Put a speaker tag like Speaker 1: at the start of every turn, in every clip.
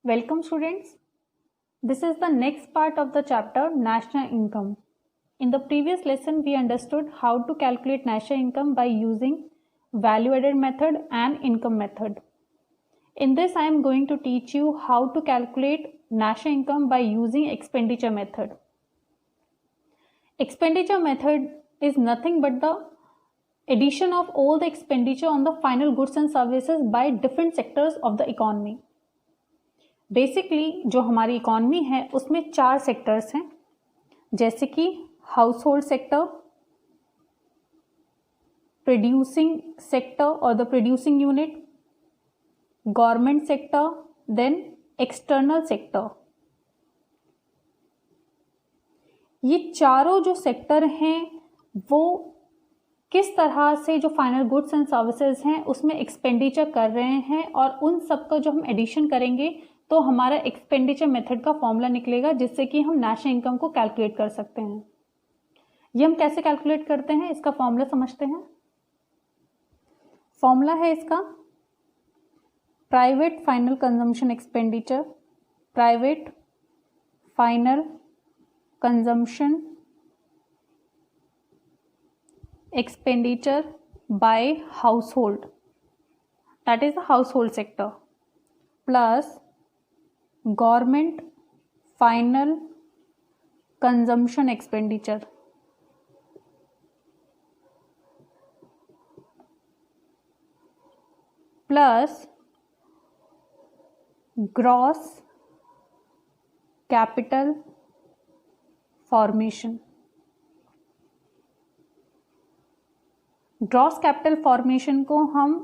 Speaker 1: Welcome students. This is the next part of the chapter National Income. In the previous lesson we understood how to calculate national income by using value added method and income method. In this I am going to teach you how to calculate national income by using expenditure method. Expenditure method is nothing but the addition of all the expenditure on the final goods and services by different sectors of the economy. Basically जो हमारी economy है उसमें 4 sectors हैं, जैसे कि household sector, producing sector और the producing unit, government sector, then external sector. ये चारों जो सेक्टर हैं वो किस तरह से जो फाइनल गुड्स एंड सर्विसेज हैं उसमें एक्सपेंडिचर कर रहे हैं, और उन सब का जो हम एडिशन करेंगे तो हमारा एक्सपेंडिचर मेथड का फॉर्मूला निकलेगा, जिससे कि हम नेशनल इनकम को कैलकुलेट कर सकते हैं। ये हम कैसे कैलकुलेट करते हैं इसका फॉर्मूला समझते हैं। फॉर्मूला है इसका private final consumption expenditure, private final consumption expenditure by house hold, that is the house hold sector, plus government final consumption expenditure, plus gross capital formation. Gross capital formation को हम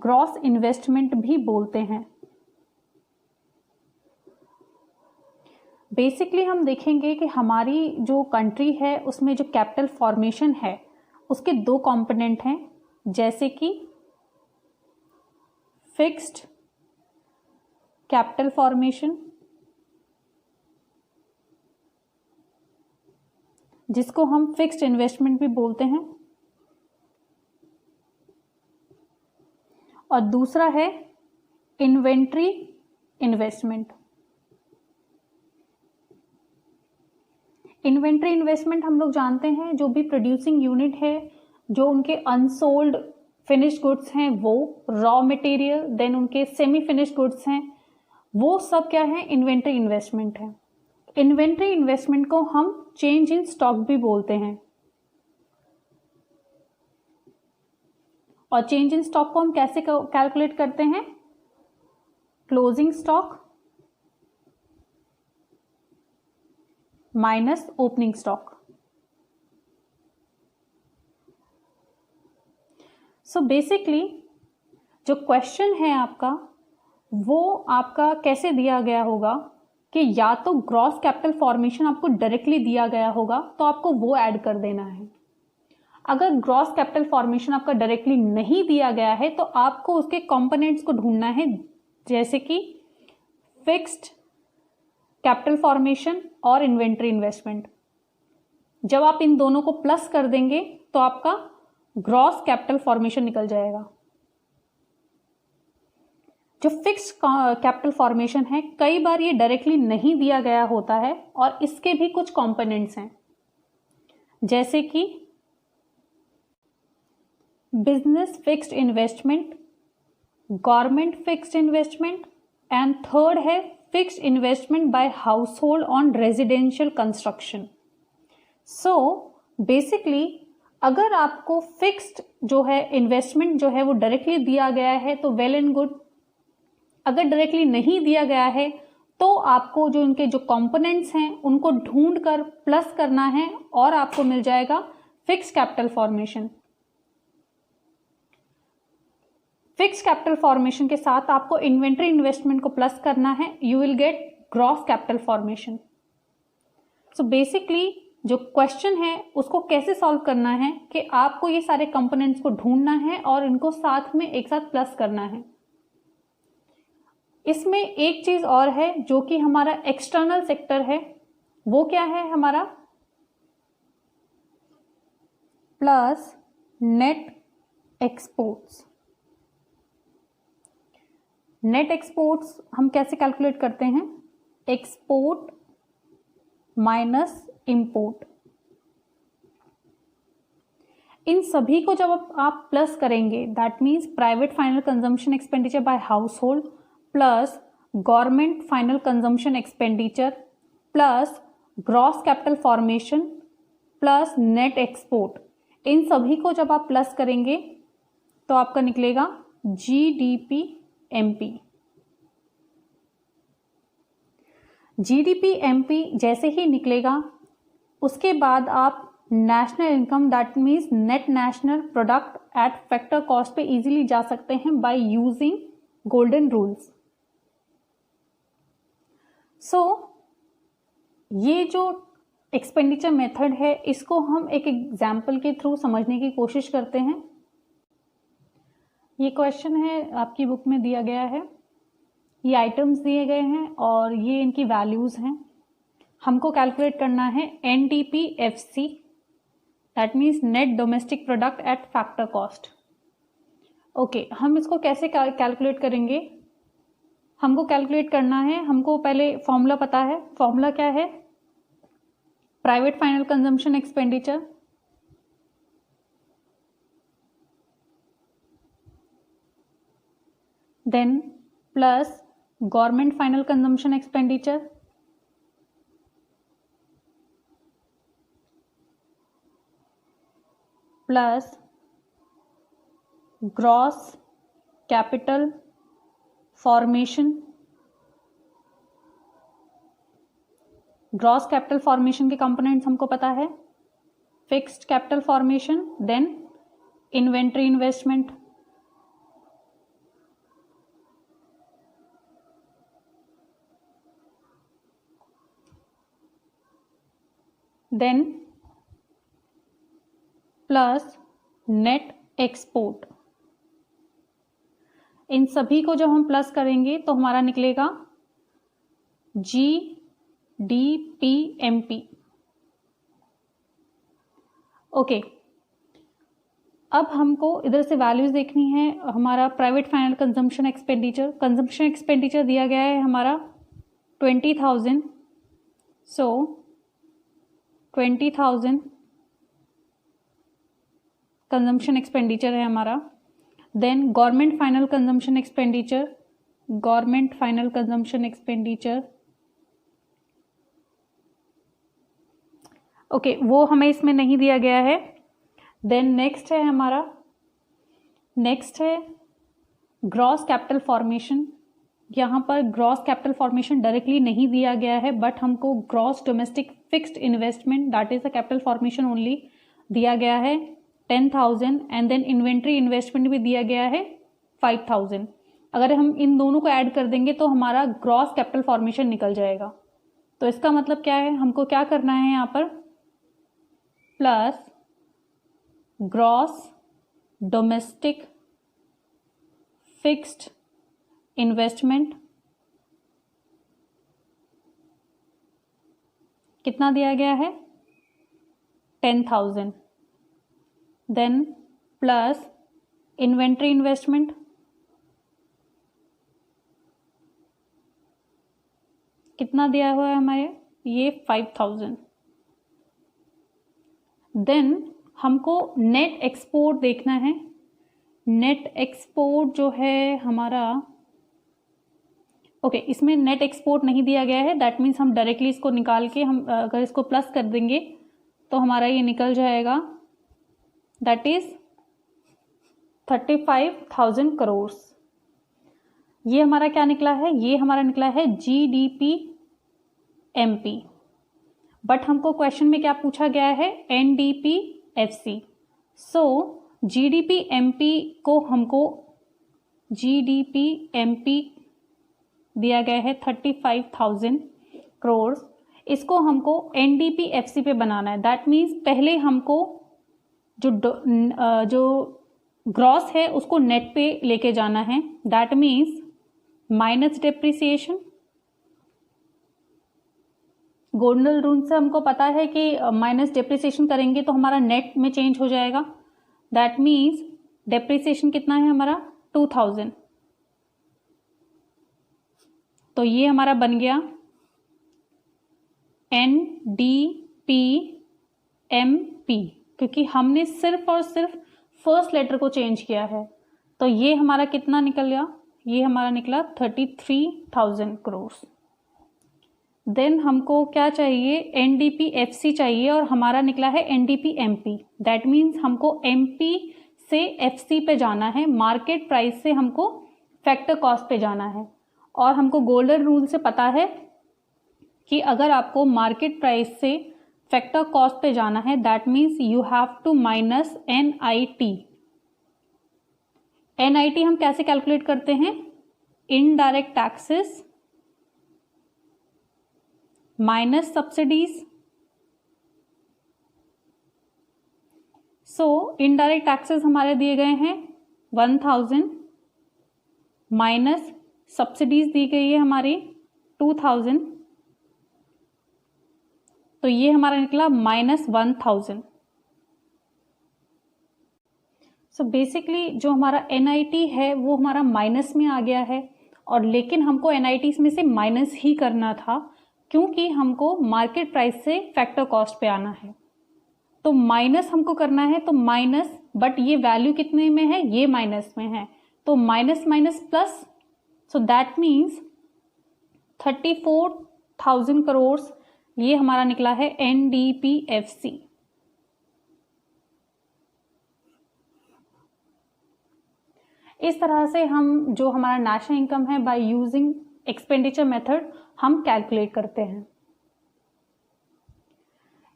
Speaker 1: gross investment भी बोलते हैं। Basically हम देखेंगे कि हमारी जो कंट्री है उसमें जो कैपिटल फॉर्मेशन है उसके 2 कंपोनेंट हैं, जैसे कि फिक्स्ड कैपिटल फॉर्मेशन, जिसको हम फिक्स्ड इन्वेस्टमेंट भी बोलते हैं, और दूसरा है इन्वेंट्री इन्वेस्टमेंट। इन्वेंट्री इन्वेस्टमेंट हम लोग जानते हैं, जो भी प्रोड्यूसिंग यूनिट है, जो उनके अनसोल्ड फिनिश्ड गुड्स हैं वो, रॉ मटेरियल, देन उनके सेमी फिनिश्ड गुड्स हैं, वो सब क्या है, इन्वेंट्री इन्वेस्टमेंट है। इन्वेंट्री इन्वेस्टमेंट को हम चेंज इन स्टॉक भी बोलते हैं, और चेंज इन स्टॉक को हम कैसे कैलकुलेट करते हैं, closing stock minus opening stock. So basically जो क्वेश्चन है आपका वो आपका कैसे दिया गया होगा कि या तो ग्रॉस कैपिटल फॉर्मेशन आपको डायरेक्टली दिया गया होगा तो आपको वो ऐड कर देना है। अगर ग्रॉस कैपिटल फॉर्मेशन आपका डायरेक्टली नहीं दिया गया है तो आपको उसके कंपोनेंट्स को ढूंढना है, जैसे कि फिक्स्ड कैपिटल फॉर्मेशन और इन्वेंट्री इन्वेस्टमेंट। जब आप इन दोनों को प्लस कर देंगे तो आपका ग्रॉस कैपिटल फॉर्मेशन निकल जाएगा। जो फिक्स्ड कैपिटल फॉर्मेशन है कई बार ये डायरेक्टली नहीं दिया गया होता है, और इसके भी कुछ कंपोनेंट्स हैं, जैसे कि business fixed investment, government fixed investment, and third है fixed investment by household on residential construction. So basically अगर आपको फिक्स्ड जो है इन्वेस्टमेंट जो है वो डायरेक्टली दिया गया है तो वेल एंड गुड। अगर डायरेक्टली नहीं दिया गया है तो आपको जो इनके जो कंपोनेंट्स हैं उनको ढूंढ कर प्लस करना है, और आपको मिल जाएगा fixed capital formation. Fixed capital formation के साथ आपको इन्वेंट्री इन्वेस्टमेंट को प्लस करना है, you will get gross capital formation. So basically जो क्वेश्चन है उसको कैसे सॉल्व करना है कि आपको ये सारे कंपोनेंट्स को ढूंढना है और इनको साथ में एक साथ प्लस करना है। इसमें एक चीज और है जो कि हमारा एक्सटर्नल सेक्टर है, वो क्या है हमारा, plus net exports. Net exports हम कैसे कैलकुलेट करते हैं? Export minus import. इन सभी को जब आप प्लस करेंगे, that means private final consumption expenditure by household plus government final consumption expenditure plus gross capital formation plus net export, इन सभी को जब आप प्लस करेंगे तो आपका निकलेगा जीडीपी एमपी। जीडीपी एमपी जैसे ही निकलेगा उसके बाद आप national income that means net national product at factor cost पे इजीली जा सकते हैं बाय यूजिंग गोल्डन रूल्स। सो ये जो एक्सपेंडिचर मेथड है इसको हम एक एग्जाम्पल के थ्रू समझने की कोशिश करते हैं। ये क्वेश्चन है आपकी बुक में दिया गया है, ये आइटम्स दिए गए हैं और ये इनकी वैल्यूज हैं। हमको कैलकुलेट करना है NDP-FC that means net domestic product at factor cost. Okay, हम इसको कैसे कैलकुलेट करेंगे? हमको कैलकुलेट करना है, हमको पहले फॉर्मूला पता है। फॉर्मूला क्या है? Private final consumption expenditure then plus government final consumption expenditure plus gross capital formation. Gross capital formation के कंपोनेंट्स हमको पता है, fixed capital formation then inventory investment then plus net export. इन सभी को जब हम प्लस करेंगे तो हमारा निकलेगा GDP-MP। ओके, अब हमको इधर से वैल्यूज देखनी है। हमारा प्राइवेट फाइनल कंजम्पशन एक्सपेंडिचर दिया गया है हमारा 20,000। सो 20,000 कंजम्पशन एक्सपेंडिचर है हमारा। Then government final consumption expenditure okay, वो हमें इसमें नहीं दिया गया है। देन नेक्स्ट है ग्रॉस कैपिटल फॉर्मेशन। यहाँ पर ग्रॉस कैपिटल फॉर्मेशन डायरेक्टली नहीं दिया गया है, बट हमको gross domestic fixed investment that is the capital formation only दिया गया है 10,000 एंड देन इन्वेंट्री इन्वेस्टमेंट भी दिया गया है 5,000। अगर हम इन दोनों को ऐड कर देंगे तो हमारा ग्रॉस कैपिटल फॉर्मेशन निकल जाएगा। तो इसका मतलब क्या है, हमको क्या करना है यहाँ पर, plus gross domestic fixed investment कितना दिया गया है 10,000 देन प्लस इन्वेंट्री इन्वेस्टमेंट कितना दिया हुआ है हमारे ये 5,000। देन हमको नेट एक्सपोर्ट देखना है। नेट एक्सपोर्ट जो है हमारा ओके, इसमें नेट एक्सपोर्ट नहीं दिया गया है, दैट मीन्स हम डायरेक्टली इसको निकाल के हम अगर इसको प्लस कर देंगे तो हमारा ये निकल जाएगा दैट इज 35,000 करोड़। ये हमारा क्या निकला है, ये हमारा निकला है GDP-MP, बट हमको क्वेश्चन में क्या पूछा गया है NDP-FC। सो GDP-MP को हमको GDP-MP दिया गया है 35,000 करोड़, इसको हमको NDP-FC पे बनाना है। दैट मीन्स पहले हमको जो ग्रॉस है उसको नेट पे लेके जाना है, that means minus depreciation. Golden rule से हमको पता है कि माइनस डेप्रिसिएशन करेंगे तो हमारा नेट में चेंज हो जाएगा। दैट मीन्स डेप्रिसिएशन कितना है हमारा 2,000 तो ये हमारा बन गया NDPMP, क्योंकि हमने सिर्फ और सिर्फ फर्स्ट लेटर को चेंज किया है। तो ये हमारा कितना निकल गया, ये हमारा निकला 33,000 करोड़। देन हमको क्या चाहिए, NDPFC चाहिए और हमारा निकला है NDPMP। दैट मीन्स हमको MP से FC पे जाना है, मार्केट प्राइस से हमको फैक्टर कॉस्ट पे जाना है। और हमको गोल्डन रूल से पता है कि अगर आपको मार्केट प्राइस से फैक्टर कॉस्ट पे जाना है, that means you have to minus NIT। NIT हम कैसे कैलकुलेट करते हैं, indirect taxes minus subsidies. So indirect taxes हमारे दिए गए हैं 1000 माइनस सब्सिडीज दी गई है हमारी 2000, तो ये हमारा निकला -1000। सो बेसिकली जो हमारा NIT है वो हमारा माइनस में आ गया है, और लेकिन हमको NIT में से माइनस ही करना था क्योंकि हमको मार्केट प्राइस से फैक्टर कॉस्ट पे आना है। तो माइनस हमको करना है, तो माइनस, बट ये वैल्यू कितने में है, ये माइनस में है, तो minus minus plus, so that means 34,000 crore ये हमारा निकला है NDPFC। इस तरह से हम जो हमारा नेशनल इनकम है बाय यूजिंग एक्सपेंडिचर मेथड हम कैलकुलेट करते हैं।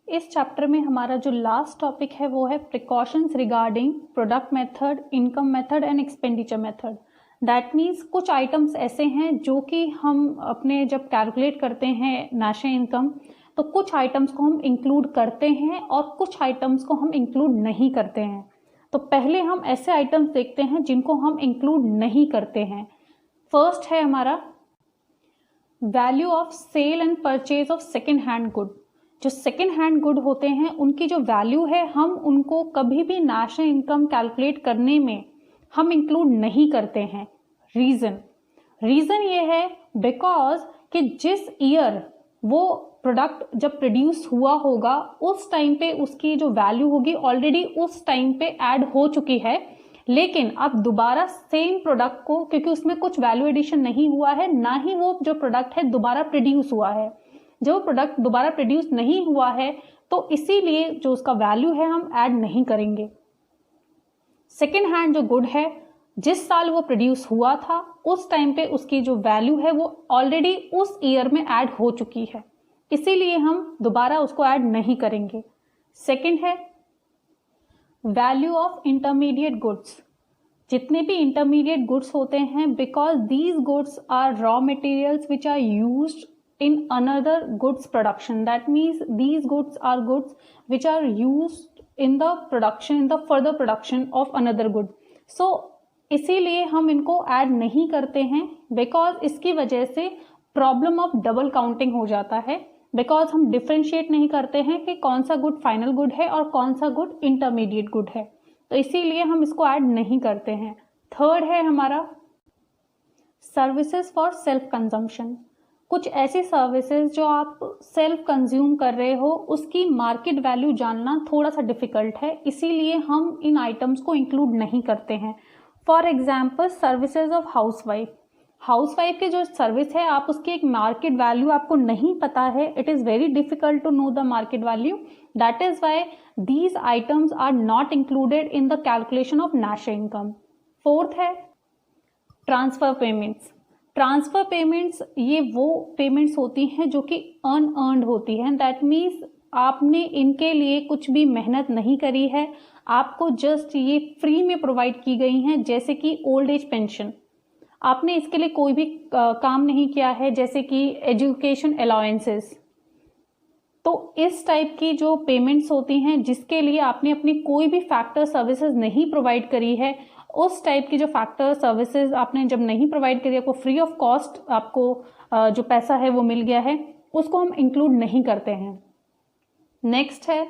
Speaker 1: इस चैप्टर में हमारा जो लास्ट टॉपिक है वो है precautions regarding product method, income method and expenditure method. That means कुछ आइटम्स ऐसे हैं जो कि हम अपने जब कैलकुलेट करते हैं नेशनल इनकम, तो कुछ आइटम्स को हम इंक्लूड करते हैं और कुछ आइटम्स को हम इंक्लूड नहीं करते हैं। तो पहले हम ऐसे आइटम्स देखते हैं जिनको हम इंक्लूड नहीं करते हैं। फर्स्ट है हमारा value of sale and purchase of second hand good. जो सेकेंड हैंड गुड होते हैं उनकी जो वैल्यू है हम उनको कभी भी नेशनल इनकम कैलकुलेट करने में हम इंक्लूड नहीं करते हैं। रीज़न ये है बिकॉज कि जिस ईयर वो प्रोडक्ट जब प्रोड्यूस हुआ होगा उस टाइम पे उसकी जो वैल्यू होगी ऑलरेडी उस टाइम पे ऐड हो चुकी है, लेकिन अब दोबारा सेम प्रोडक्ट को, क्योंकि उसमें कुछ वैल्यू एडिशन नहीं हुआ है, ना ही वो जो प्रोडक्ट है दोबारा प्रोड्यूस हुआ है। जो प्रोडक्ट दोबारा प्रोड्यूस नहीं हुआ है तो इसीलिए जो उसका वैल्यू है हम ऐड नहीं करेंगे। सेकेंड हैंड जो गुड है, जिस साल वो प्रोड्यूस हुआ था उस टाइम पे उसकी जो वैल्यू है वो ऑलरेडी उस ईयर में ऐड हो चुकी है, इसीलिए हम दोबारा उसको ऐड नहीं करेंगे। सेकेंड है वैल्यू ऑफ इंटरमीडिएट गुड्स। जितने भी इंटरमीडिएट गुड्स होते हैं, because these goods are raw materials which are used in another goods production, that means these goods are goods which are used in the production, in the further production of another good. So इसीलिए हम इनको add नहीं करते हैं, because इसकी वजह से problem of double counting हो जाता है, बिकॉज हम डिफ्रेंशिएट नहीं करते हैं कि कौन सा गुड फाइनल गुड है और कौन सा गुड इंटरमीडिएट गुड है, तो इसीलिए हम इसको ऐड नहीं करते हैं। थर्ड है हमारा सर्विसेज फॉर सेल्फ कंजम्पशन। कुछ ऐसी सर्विसेज जो आप सेल्फ कंज्यूम कर रहे हो उसकी मार्केट वैल्यू जानना थोड़ा सा डिफिकल्ट है, इसीलिए हम इन आइटम्स को इंक्लूड नहीं करते हैं। For example services of housewife की जो सर्विस है, आप उसकी एक मार्केट वैल्यू आपको नहीं पता है, it is very difficult to know the market value, that is why these items are not included in the calculation of national income. Fourth है ट्रांसफर पेमेंट्स। ट्रांसफर पेमेंट्स ये वो पेमेंट्स होती हैं जो कि अनअर्न्ड होती हैं, दैट मीन्स आपने इनके लिए कुछ भी मेहनत नहीं करी है, आपको जस्ट ये फ्री में प्रोवाइड की गई हैं, जैसे कि ओल्ड एज पेंशन। आपने इसके लिए कोई भी काम नहीं किया है, जैसे कि एजुकेशन अलाउंसेस। तो इस टाइप की जो पेमेंट्स होती हैं जिसके लिए आपने अपनी कोई भी फैक्टर सर्विसेज नहीं प्रोवाइड करी है, उस टाइप की जो फैक्टर सर्विसेज आपने जब नहीं प्रोवाइड करी, आपको फ्री ऑफ कॉस्ट आपको जो पैसा है वो मिल गया है, उसको हम इंक्लूड नहीं करते हैं। नेक्स्ट है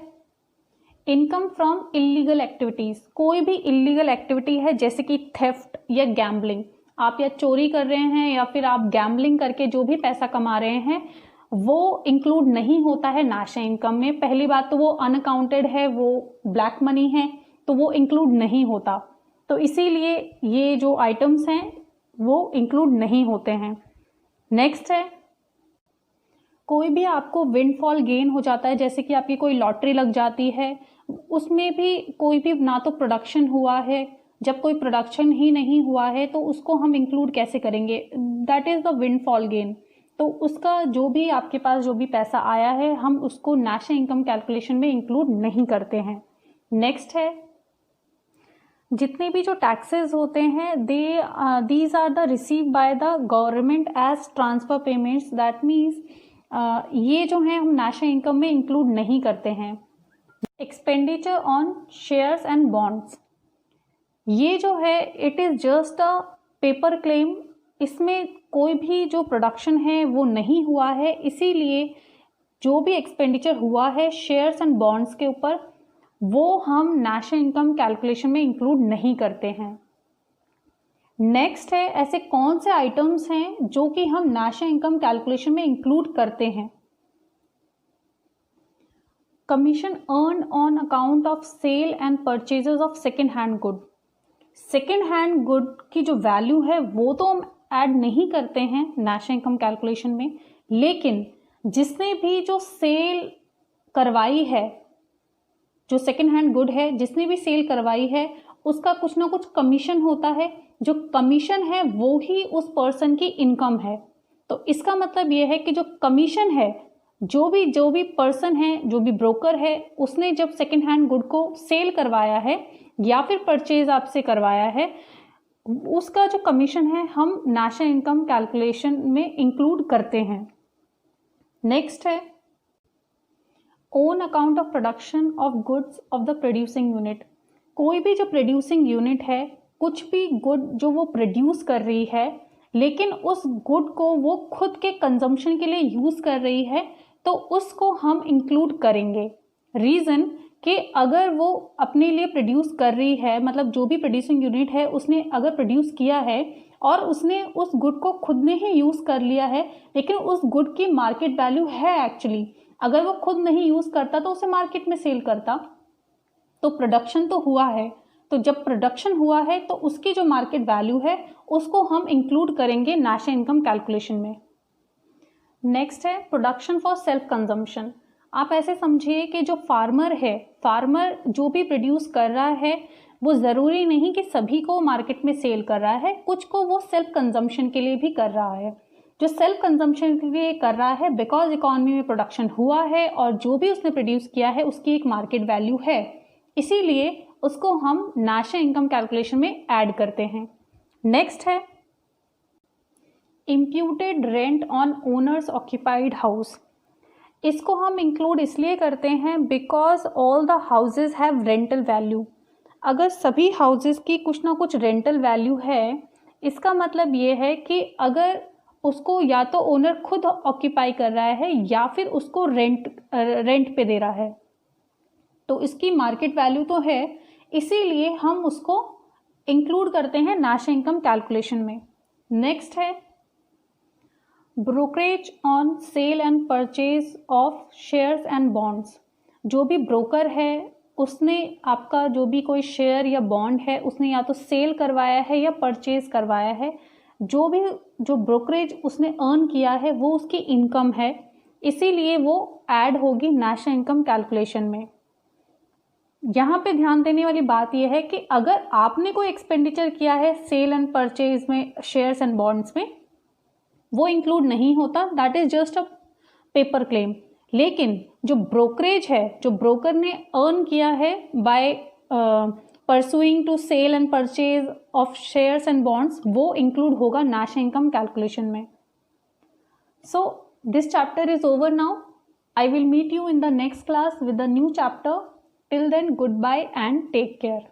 Speaker 1: इनकम फ्रॉम इलीगल एक्टिविटीज। कोई भी इलीगल एक्टिविटी है जैसे कि थेफ्ट या गैम्बलिंग, आप या चोरी कर रहे हैं या फिर आप गैम्बलिंग करके जो भी पैसा कमा रहे हैं वो इंक्लूड नहीं होता है नाशा इनकम में। पहली बात तो वो अनअकाउंटेड है, वो ब्लैक मनी है, तो वो इंक्लूड नहीं होता। तो इसीलिए ये जो आइटम्स हैं वो इंक्लूड नहीं होते हैं। नेक्स्ट है, कोई भी आपको विंडफॉल गेन हो जाता है, जैसे कि आपकी कोई लॉटरी लग जाती है, उसमें भी कोई भी ना तो प्रोडक्शन हुआ है, जब कोई प्रोडक्शन ही नहीं हुआ है तो उसको हम इंक्लूड कैसे करेंगे, that is the windfall gain. तो उसका जो भी आपके पास जो भी पैसा आया है हम उसको नेशनल इनकम कैलकुलेशन में इंक्लूड नहीं करते हैं। नेक्स्ट है, जितने भी जो टैक्सेस होते हैं these are the receive by the government as transfer payments, that means ये जो है हम नेशनल इनकम में इंक्लूड नहीं करते हैं। Expenditure on shares and bonds, ये जो है it is just a paper claim, इसमें कोई भी जो प्रोडक्शन है वो नहीं हुआ है, इसीलिए जो भी एक्सपेंडिचर हुआ है शेयर्स एंड बॉन्ड्स के ऊपर वो हम नेशनल इनकम कैलकुलेशन में इंक्लूड नहीं करते हैं। नेक्स्ट है, ऐसे कौन से आइटम्स हैं जो कि हम नेशनल इनकम कैलकुलेशन में इंक्लूड करते हैं। Commission earn on account of sale and purchases of second hand good, second hand good की जो वैल्यू है वो तो हम ऐड नहीं करते हैं नेशनल इनकम कैलकुलेशन में, लेकिन जिसने भी जो सेल करवाई है, जो सेकेंड हैंड गुड है जिसने भी सेल करवाई है उसका कुछ ना कुछ कमीशन होता है, जो कमीशन है वो ही उस पर्सन की इनकम है। तो इसका मतलब ये है कि जो कमीशन है, जो भी पर्सन है, जो भी ब्रोकर है, उसने जब सेकेंड हैंड गुड को सेल करवाया है या फिर परचेज आपसे करवाया है, उसका जो कमीशन है हम नेशनल इनकम कैलकुलेशन में इंक्लूड करते हैं। नेक्स्ट है, own account of production of goods of the producing unit, कोई भी जो प्रोड्यूसिंग यूनिट है कुछ भी गुड जो वो प्रोड्यूस कर रही है लेकिन उस गुड को वो खुद के कंजम्पशन के लिए यूज कर रही है तो उसको हम इंक्लूड करेंगे। रीजन कि अगर वो अपने लिए प्रोड्यूस कर रही है, मतलब जो भी प्रोड्यूसिंग यूनिट है उसने अगर प्रोड्यूस किया है और उसने उस गुड को खुद ने ही यूज कर लिया है, लेकिन उस गुड की मार्केट वैल्यू है एक्चुअली, अगर वो खुद नहीं यूज करता तो उसे मार्केट में सेल करता, तो प्रोडक्शन तो हुआ है, तो जब प्रोडक्शन हुआ है तो उसकी जो मार्केट वैल्यू है उसको हम इंक्लूड करेंगे नेशनल इनकम कैलकुलेशन में। नेक्स्ट है, प्रोडक्शन फॉर सेल्फ कंजम्पशन। आप ऐसे समझिए कि जो फार्मर है, फार्मर जो भी प्रोड्यूस कर रहा है वो ज़रूरी नहीं कि सभी को मार्केट में सेल कर रहा है, कुछ को वो सेल्फ कंजम्पशन के लिए भी कर रहा है। जो सेल्फ कंजम्पशन के लिए कर रहा है बिकॉज इकोनॉमी में प्रोडक्शन हुआ है और जो भी उसने प्रोड्यूस किया है उसकी एक मार्केट वैल्यू है, इसीलिए उसको हम नेशनल इनकम कैलकुलेशन में ऐड करते हैं। नेक्स्ट है, imputed rent on owners occupied house, इसको हम इंक्लूड इसलिए करते हैं because all the houses have rental value. अगर सभी हाउसेज की कुछ ना कुछ रेंटल वैल्यू है, इसका मतलब ये है कि अगर उसको या तो ओनर खुद ऑक्यूपाई कर रहा है या फिर उसको रेंट पे दे रहा है, तो इसकी मार्केट वैल्यू तो है, इसीलिए हम उसको इंक्लूड करते हैं नेशनल इनकम कैलकुलेशन में। नेक्स्ट है, brokerage on sale and purchase of shares and bonds. जो भी ब्रोकर है उसने आपका जो भी कोई शेयर या बॉन्ड है उसने या तो सेल करवाया है या परचेज करवाया है, जो ब्रोकरेज उसने अर्न किया है वो उसकी इनकम है, इसीलिए वो ऐड होगी नेशनल इनकम कैलकुलेशन में। यहाँ पे ध्यान देने वाली बात यह है कि अगर आपने कोई एक्सपेंडिचर किया है सेल एंड परचेज में, शेयर्स एंड बॉन्ड्स में, वो इंक्लूड नहीं होता, that is just a paper claim. लेकिन जो ब्रोकरेज है, जो ब्रोकर ने अर्न किया है by pursuing to sale and purchase of shares and bonds, वो इंक्लूड होगा नेशनल इनकम कैलकुलेशन में। So this chapter is over now. I will meet you in the next class with a new chapter. Till then, goodbye and take care.